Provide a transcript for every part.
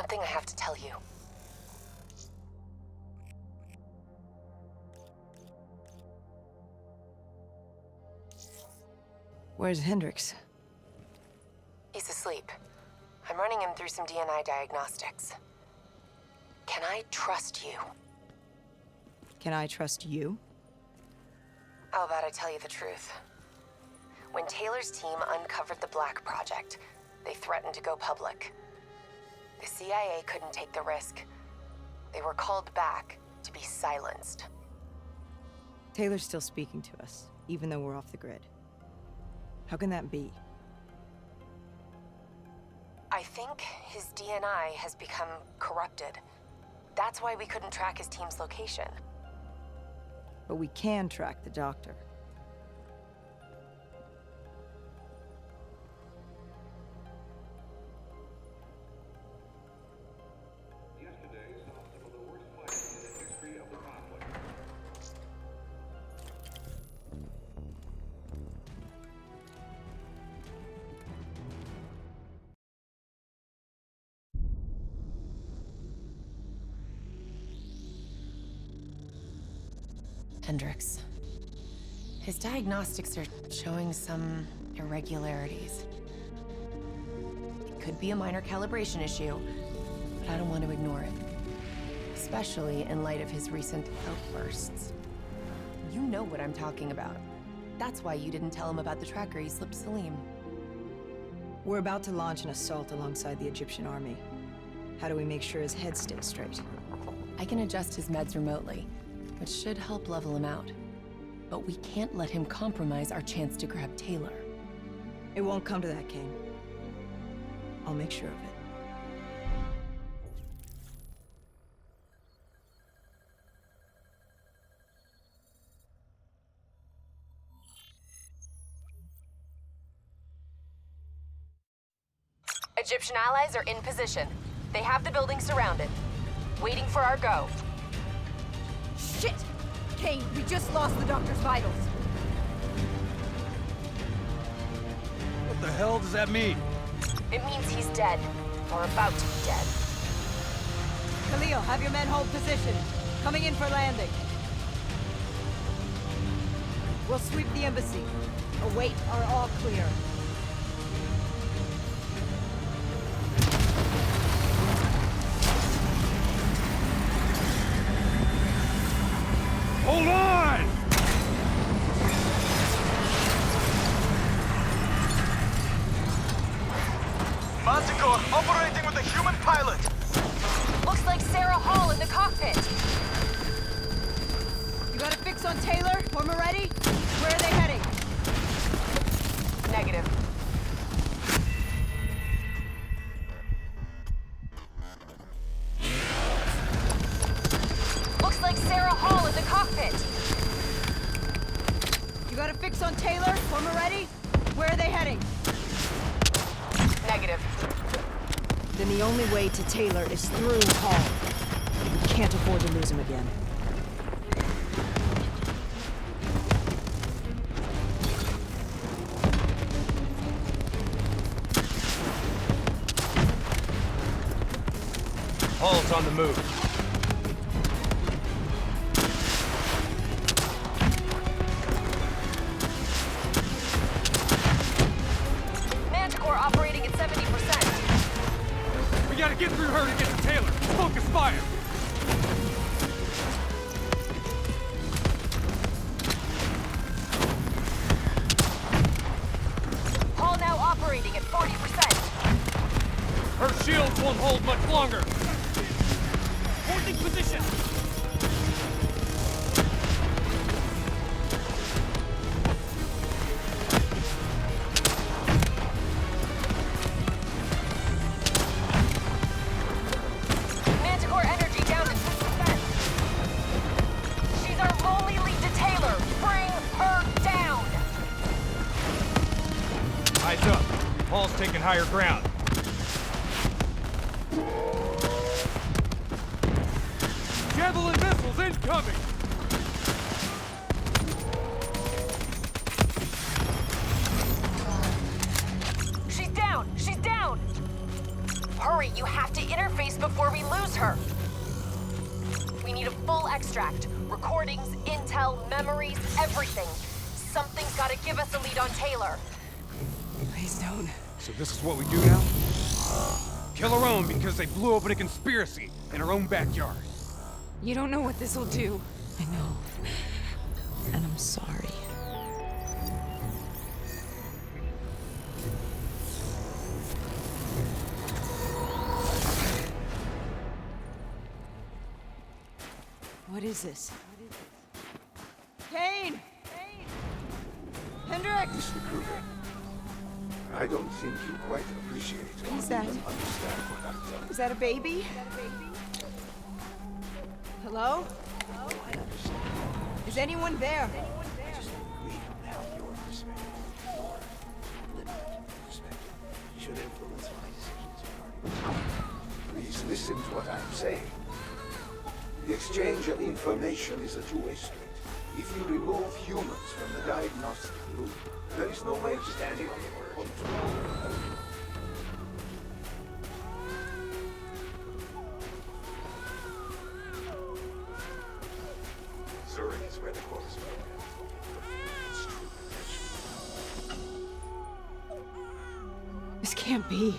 something I have to tell you. Where's Hendricks? He's asleep. I'm running him through some DNA diagnostics. Can I trust you? Can I trust you? How about I tell you the truth? When Taylor's team uncovered the Black Project, they threatened to go public. The CIA couldn't take the risk. They were called back to be silenced. Taylor's still speaking to us, even though we're off the grid. How can that be? I think his DNA has become corrupted. That's why we couldn't track his team's location. But we can track the doctor. Yesterday saw some of the worst fighting in the history of the conflict. Hendricks. His diagnostics are showing some irregularities. It could be a minor calibration issue, but I don't want to ignore it. Especially in light of his recent outbursts. You know what I'm talking about. That's why you didn't tell him about the tracker he slipped Salim. We're about to launch an assault alongside the Egyptian army. How do we make sure his head stays straight? I can adjust his meds remotely, which should help level him out. But we can't let him compromise our chance to grab Taylor. It won't come to that, Kane. I'll make sure of it. Egyptian allies are in position. They have the building surrounded, waiting for our go. Shit! Kane, we just lost the doctor's vitals. What the hell does that mean? It means he's dead, or about to be dead. Khalil, have your men hold position. Coming in for landing. We'll sweep the embassy. Await our all clear. Hold on! Manticore operating with a human pilot. Looks like Sarah Hall in the cockpit. You got a fix on Taylor? Former ready? Where are they heading? Negative. Looks like Sarah Hall in the cockpit. You got a fix on Taylor? Former ready? Where are they heading? Negative. Then the only way to Taylor is through Hall. We can't afford to lose him again. Hall's on the move. Manticore operating at 70%. We gotta get through her to get to Taylor. Focus fire! Hall now operating at 40%. Her shields won't hold much longer. Holding position! Manticore energy down to 6%. She's our only lead to Taylor. Bring her down. Eyes up. Hall's taking higher ground. Javelin missiles incoming! She's down. She's down. Hurry, you have to interface before we lose her. We need a full extract. Recordings, intel, memories, everything. Something's gotta give us a lead on Taylor. Please don't. So this is what we do now? Kill our own because they blew open a conspiracy in our own backyard. You don't know what this will do. I know. And I'm sorry. What is this? Kane! Hendrik! Mr. Kruger, I don't think you quite appreciate or Who's that? even understand what I'm telling you. Is that a baby? Hello? Is anyone there? We have your perspective. Your limited perspective should influence my decisions regarding you. Please listen to what I'm saying. The exchange of information is a two-way street. If you remove humans from the diagnostic loop, there is no way of standing on the control. Zurich is where the core is located. It's true. This can't be.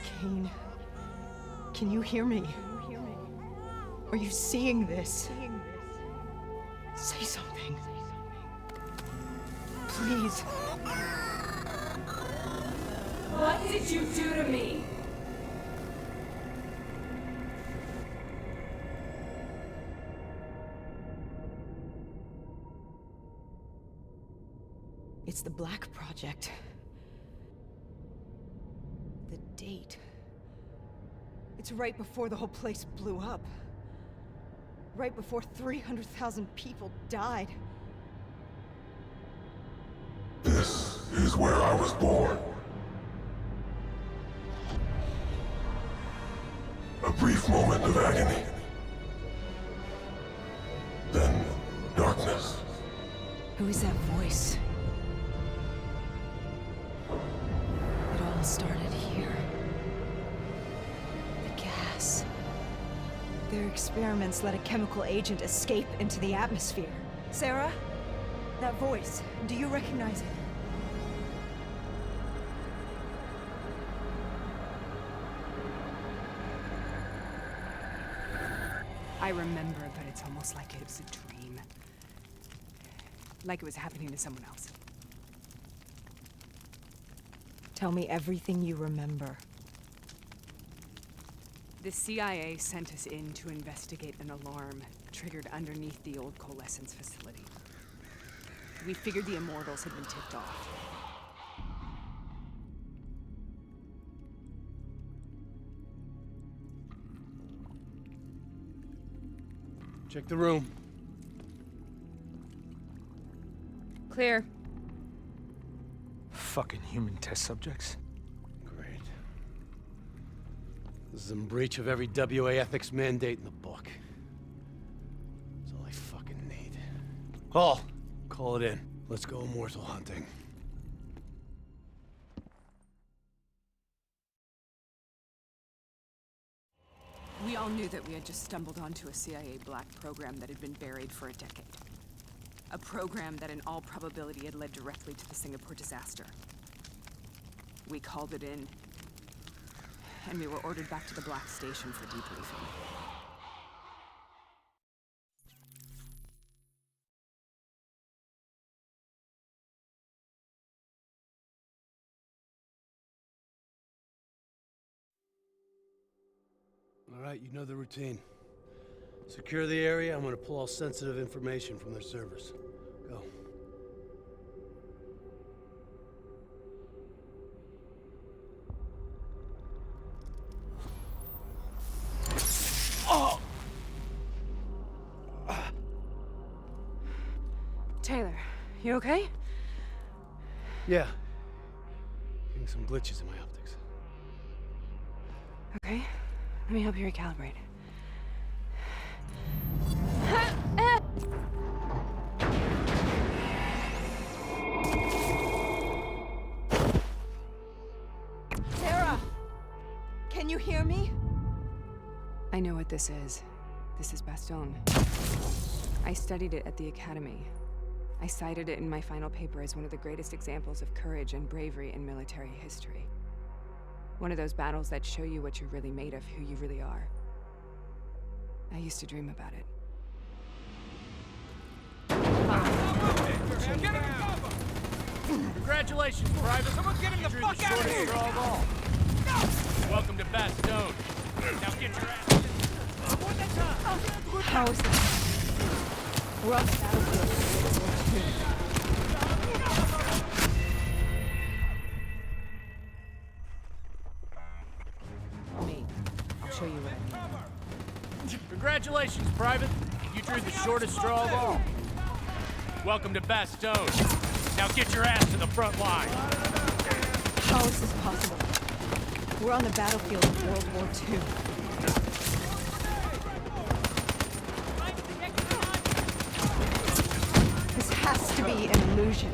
Kane, can you hear me? Are you seeing this? Say something. Please. What did you do to me? It's the Black Project. The date. It's right before the whole place blew up. Right before 300,000 people died. This is where I was born. A brief moment of agony. Then darkness. Who is that voice? It all started here. The gas. Their experiments let a chemical agent escape into the atmosphere. Sarah? That voice, do you recognize it? I remember, but it's almost like it was a dream. Like it was happening to someone else. Tell me everything you remember. The CIA sent us in to investigate an alarm triggered underneath the old coalescence facility. We figured the Immortals had been tipped off. Check the room. Clear. Fucking human test subjects. Great. This is in breach of every WA ethics mandate in the book. That's all I fucking need. Paul, call it in. Let's go immortal hunting. We all knew that we had just stumbled onto a CIA black program that had been buried for a decade. A program that in all probability had led directly to the Singapore disaster. We called it in, and we were ordered back to the Black Station for debriefing. All right, you know the routine. Secure the area. I'm gonna pull all sensitive information from their servers. Go. Oh! Taylor, you okay? Yeah. Getting some glitches in my optics. Okay, let me help you recalibrate. Sarah! Can you hear me? I know what this is. This is Bastion. I studied it at the Academy. I cited it in my final paper as one of the greatest examples of courage and bravery in military history. One of those battles that show you what you're really made of, who you really are. I used to dream about it. Congratulations, Private. Someone get him the fuck out of here! Welcome to Bastion. Now get your ass. How is this? We're on the battlefield. Me. I'll show you what I mean. Congratulations, Private. You drew the shortest straw of all. Welcome to Bastion. Now get your ass to the front line. How is this possible? We're on the battlefield of World War II. This has to be an illusion.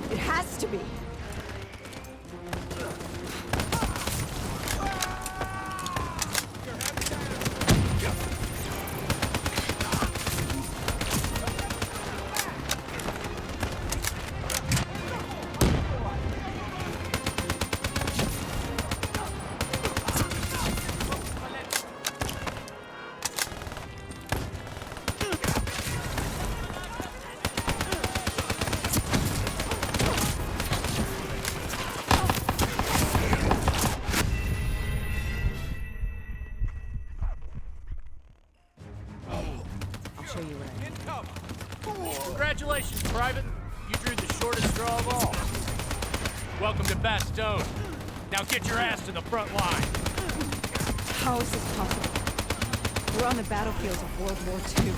It has to be. Congratulations, Private. You drew the shortest straw of all. Welcome to Bastion. Now get your ass to the front line. How is this possible? We're on the battlefield of World War II.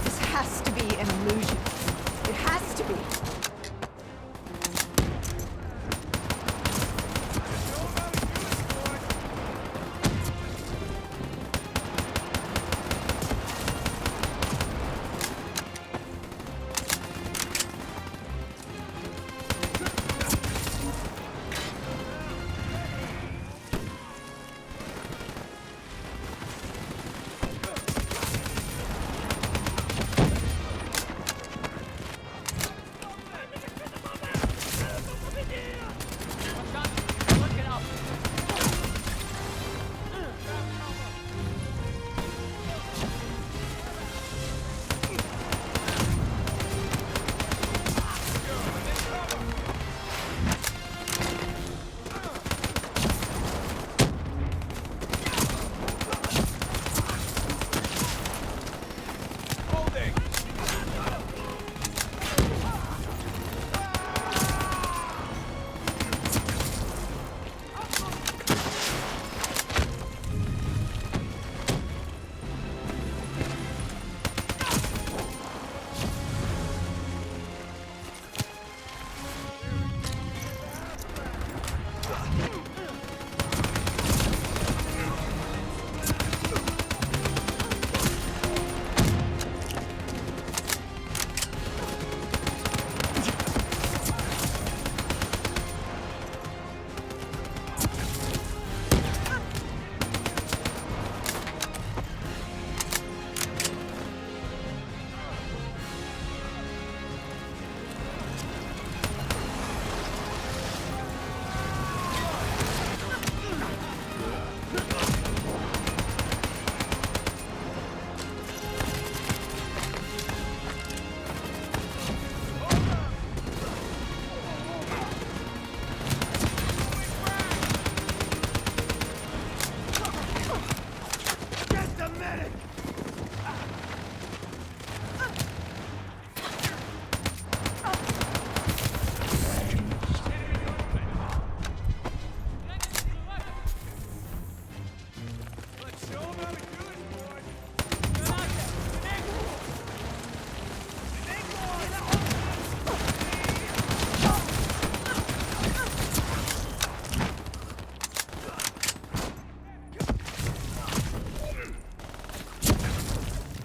This has to be an illusion. It has to be.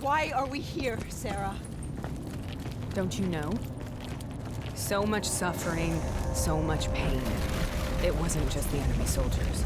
Why are we here, Sarah? Don't you know? So much suffering, so much pain. It wasn't just the enemy soldiers.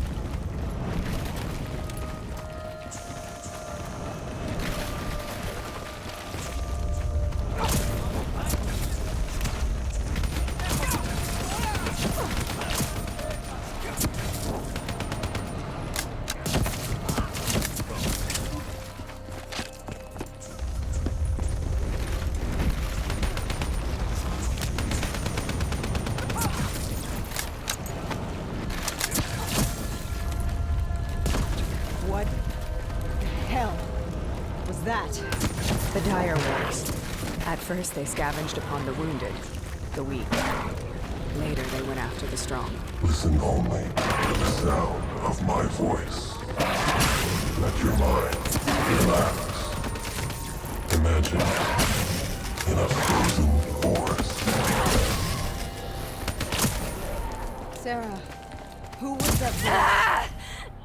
What the hell was that? The dire wolves. At first, they scavenged upon the wounded, the weak. Later, they went after the strong. Listen only to the sound of my voice. Let your mind relax. Imagine in a frozen forest. Sarah, who was that voice?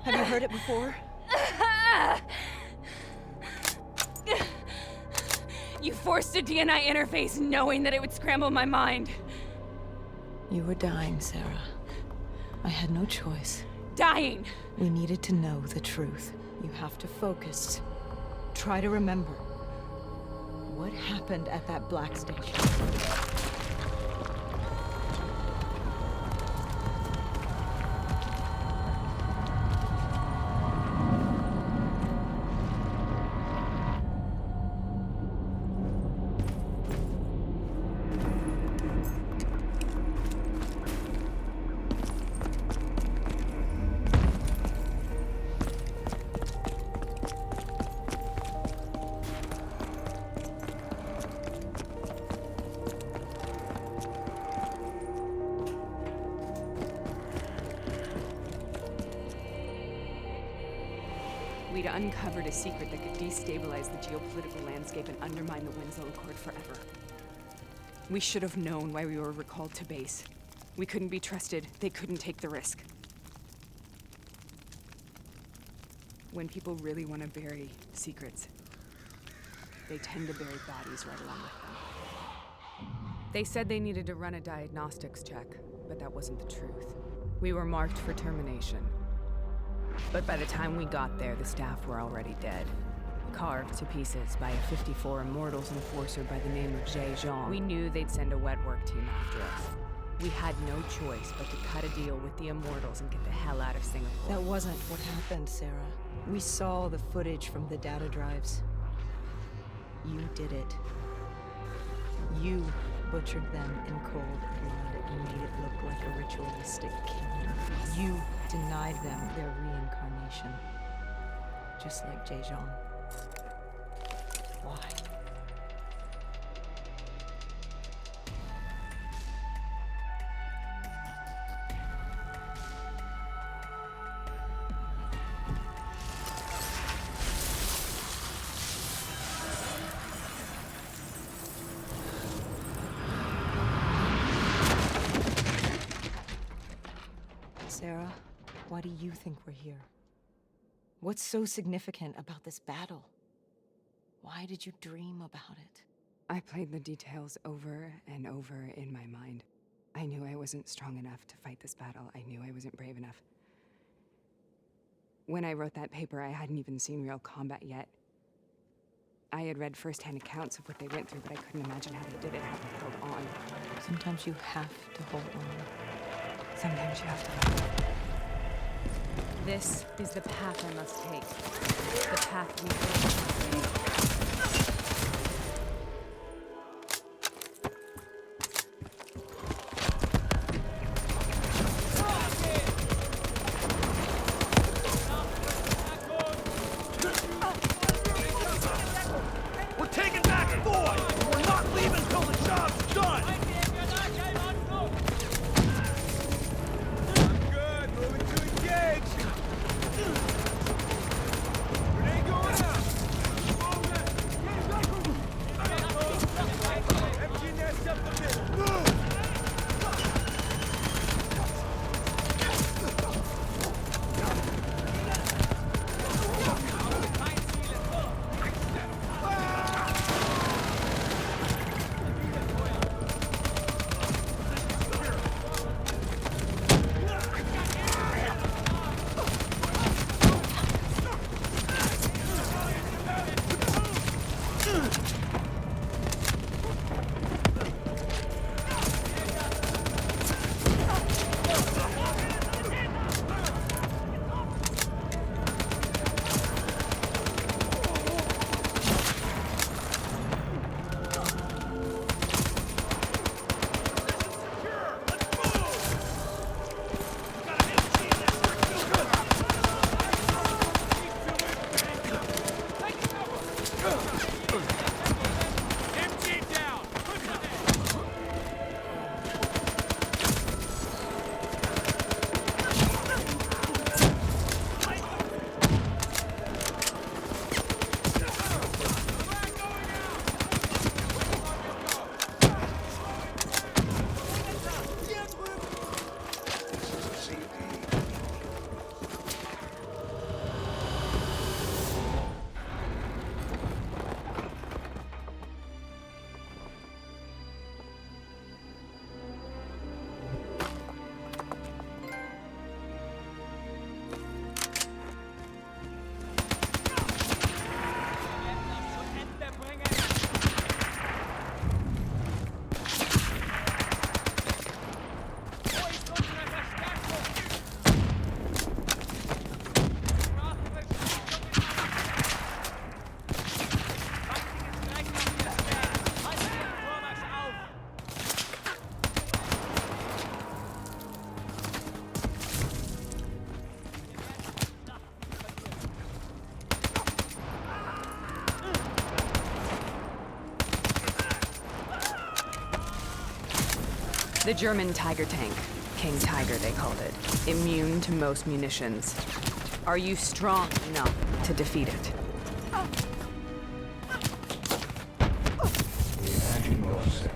Have you heard it before? You forced a DNI interface knowing that it would scramble my mind. You were dying, Sarah. I had no choice. Dying! We needed to know the truth. You have to focus. Try to remember. What happened at that black station? We'd uncovered a secret that could destabilize the geopolitical landscape and undermine the Winslow Accord forever. We should have known why we were recalled to base. We couldn't be trusted. They couldn't take the risk. When people really want to bury secrets, they tend to bury bodies right along with them. They said they needed to run a diagnostics check, but that wasn't the truth. We were marked for termination. But by the time we got there, the staff were already dead. Carved to pieces by a 54 Immortals enforcer by the name of Jean. We knew they'd send a wet work team after us. We had no choice but to cut a deal with the Immortals and get the hell out of Singapore. That wasn't what happened, Sarah. We saw the footage from the data drives. You did it. You butchered them in cold blood and made it look like a ritualistic killing. You denied them their reincarnation. Just like Jean. Why? Sarah, why do you think we're here? What's so significant about this battle? Why did you dream about it? I played the details over and over in my mind. I knew I wasn't strong enough to fight this battle. I knew I wasn't brave enough. When I wrote that paper, I hadn't even seen real combat yet. I had read first-hand accounts of what they went through, but I couldn't imagine how they did it, how they held on. Sometimes you have to hold on. Sometimes you have to let go. This is the path I must take. The path we take. We're taking back Ford! We're not leaving till the job's done! I'm good. Moving to engage. Grenade going out. The German Tiger tank. King Tiger, they called it. Immune to most munitions. Are you strong enough to defeat it? Imagine yourself.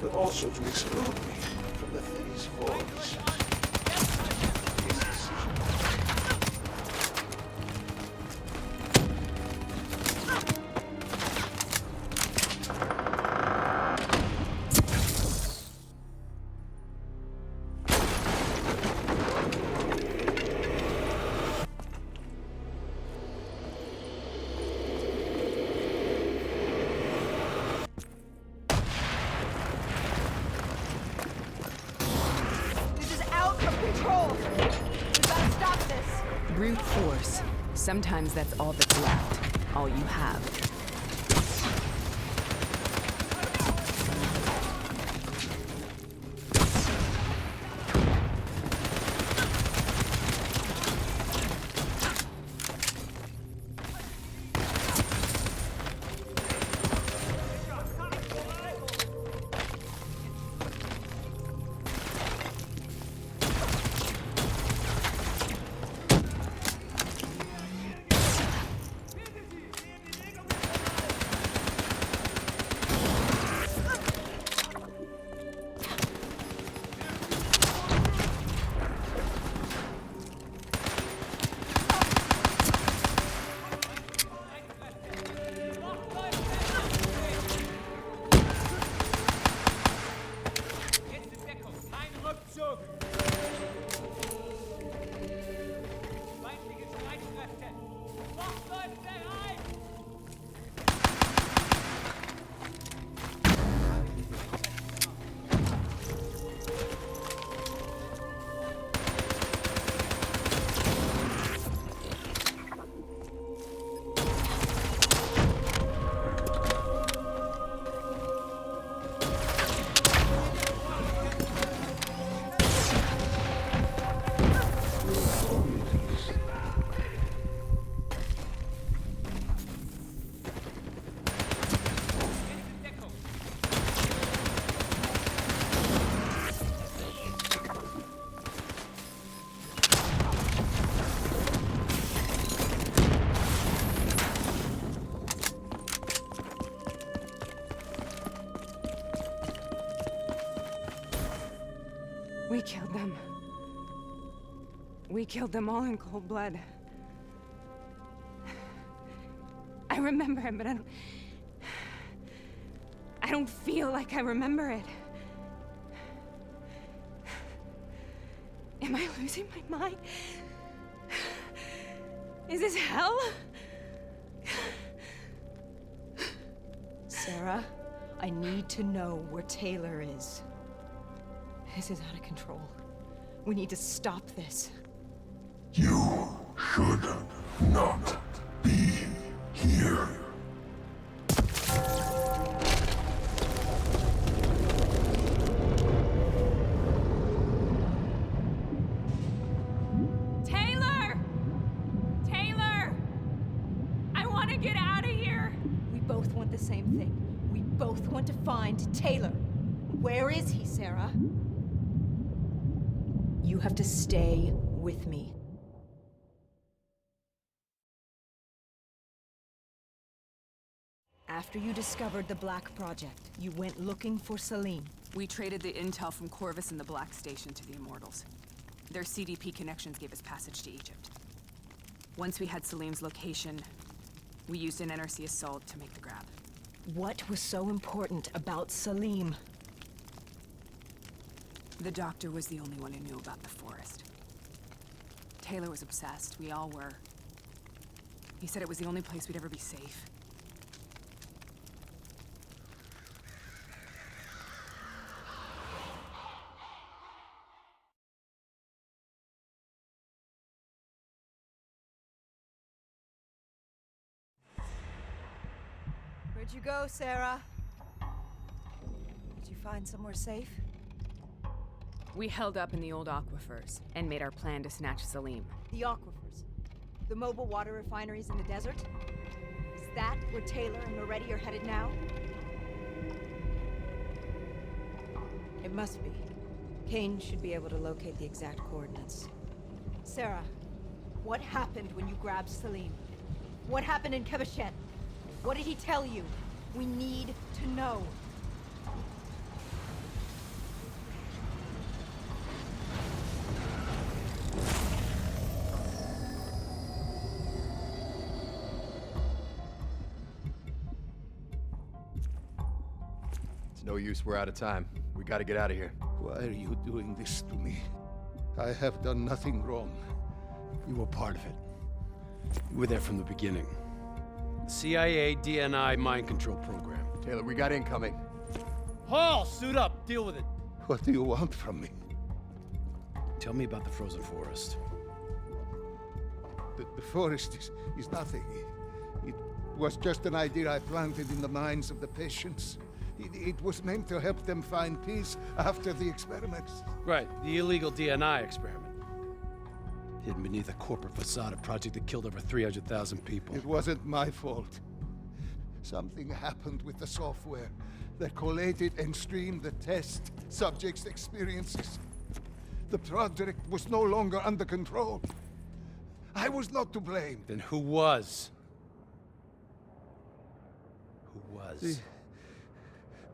But also to exclude me from the things of all these. Brute force. Sometimes that's all that's left. All you have. We killed them. We killed them all in cold blood. I remember it, but I don't feel like I remember it. Am I losing my mind? Is this hell? Sarah, I need to know where Taylor is. This is out of control. We need to stop this. You should not be here. Taylor! Taylor! I want to get out of here! We both want the same thing. We both want to find Taylor. Where is he, Sarah? You have to stay with me. After you discovered the Black Project, you went looking for Salim. We traded the intel from Corvus and the Black Station to the Immortals. Their CDP connections gave us passage to Egypt. Once we had Salim's location, we used an NRC assault to make the grab. What was so important about Salim? The doctor was the only one who knew about the forest. Taylor was obsessed. We all were. He said it was the only place we'd ever be safe. Where'd you go, Sarah? Did you find somewhere safe? We held up in the old aquifers and made our plan to snatch Salim. The aquifers. The mobile water refineries in the desert? Is that where Taylor and Moretti are headed now? It must be. Kane should be able to locate the exact coordinates. Sarah, what happened when you grabbed Salim? What happened in Kevashet? What did he tell you? We need to know. It's no use, we're out of time. We gotta get out of here. Why are you doing this to me? I have done nothing wrong. You were part of it. You were there from the beginning. CIA, DNI, mind control program. Taylor, we got incoming. Hall, suit up, deal with it. What do you want from me? Tell me about the frozen forest. The forest is nothing. It was just an idea I planted in the minds of the patients. It was meant to help them find peace after the experiments. Right, the illegal DNI experiment. Hidden beneath a corporate facade, a project that killed over 300,000 people. It wasn't my fault. Something happened with the software that collated and streamed the test subjects' experiences. The project was no longer under control. I was not to blame. Then who was? Who was? The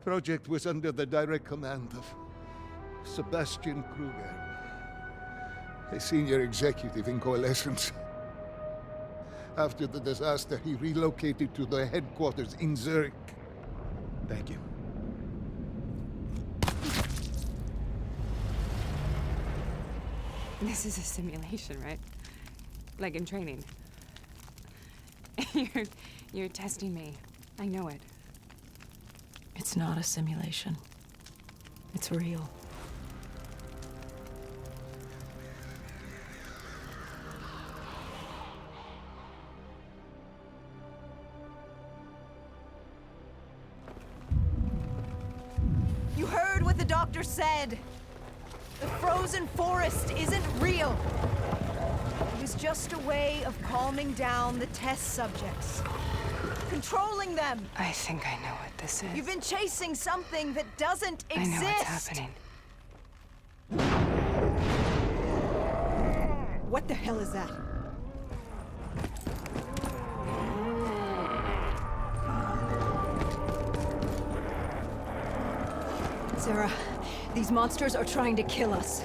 project was under the direct command of Sebastian Kruger, a senior executive in Coalescence. After the disaster, he relocated to the headquarters in Zurich. Thank you. This is a simulation, right? Like in training. You're testing me. I know it. It's not a simulation. It's real. You heard what the doctor said. The frozen forest isn't real. It was just a way of calming down the test subjects. Controlling them. I think I know what this is. You've been chasing something that doesn't exist. I know what's happening. What the hell is that? Sarah, These monsters are trying to kill us.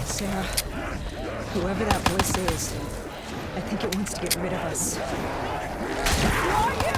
Sarah, whoever that voice is, I think it wants to get rid of us. Who are you?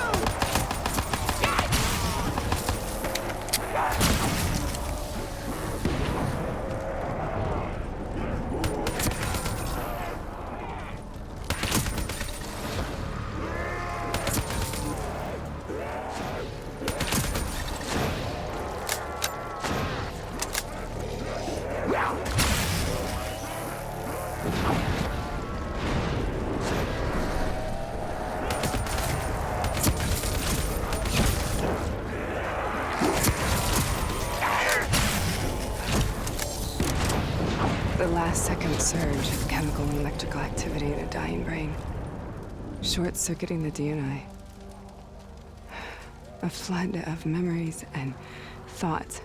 The last-second surge of chemical and electrical activity in a dying brain. Short-circuiting the DNA. A flood of memories and thoughts.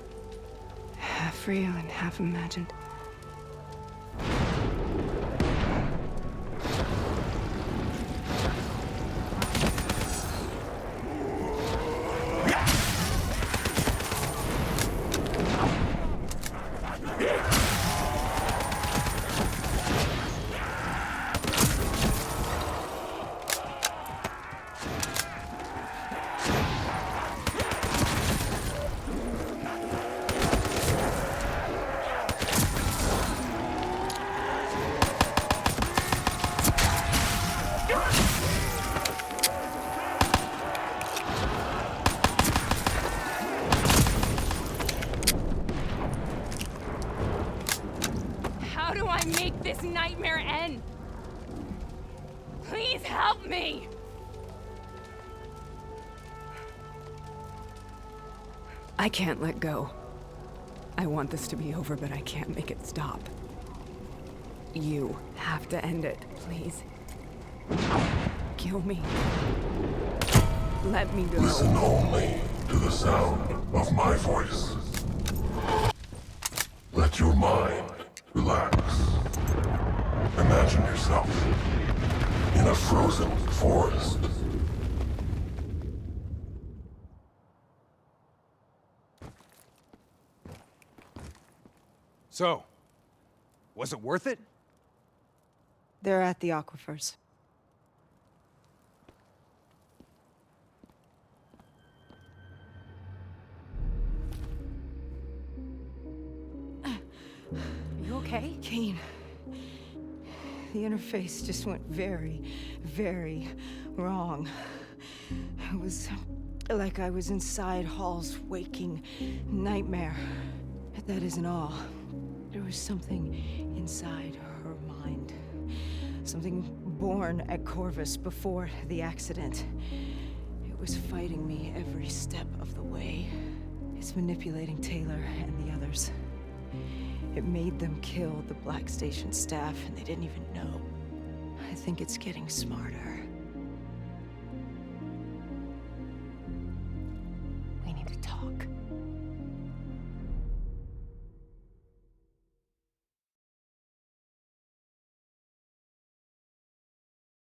Half real and half imagined. How do I make this nightmare end? Please help me! I can't let go. I want this to be over, but I can't make it stop. You have to end it, please. Kill me. Let me go. Listen only to the sound of my voice. Let your mind relax. Imagine yourself in a frozen forest. So, was it worth it? They're at the aquifers. You okay? Kane. The interface just went very, very wrong. It was like I was inside Hall's waking nightmare. But that isn't all. There was something inside her mind. Something born at Corvus before the accident. It was fighting me every step of the way. It's manipulating Taylor and the others. It made them kill the Black Station staff, and they didn't even know. I think it's getting smarter. We need to talk.